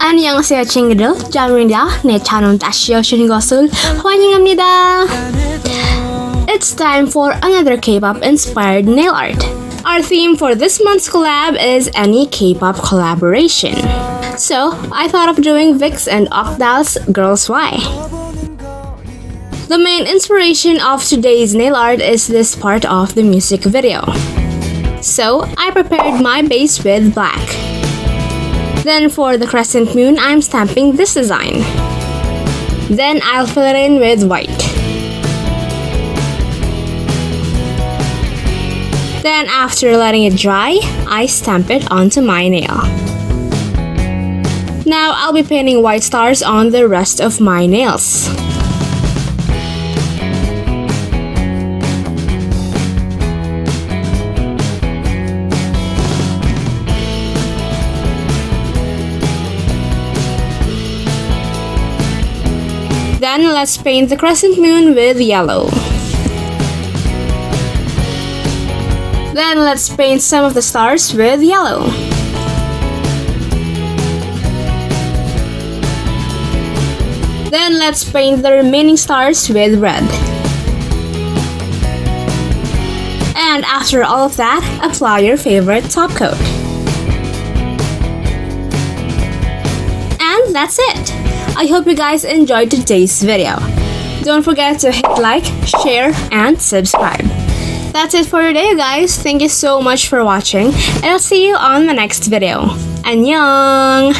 안녕하세요 친구들, Jham입니다. 내 채널 다시 오신 것을 환영합니다. It's time for another K-pop inspired nail art. Our theme for this month's collab is any K-pop collaboration. So I thought of doing VIXX and OKDAL's Girls Why. The main inspiration of today's nail art is this part of the music video. So I prepared my base with black. Then for the crescent moon, I'm stamping this design. Then I'll fill it in with white. Then after letting it dry, I stamp it onto my nail. Now I'll be painting white stars on the rest of my nails. Then let's paint the crescent moon with yellow. Then let's paint some of the stars with yellow. Then let's paint the remaining stars with red. And after all of that, apply your favorite top coat. And that's it! I hope you guys enjoyed today's video. Don't forget to hit like, share, and subscribe. That's it for today, guys. Thank you so much for watching, and I'll see you on the next video. Annyeong!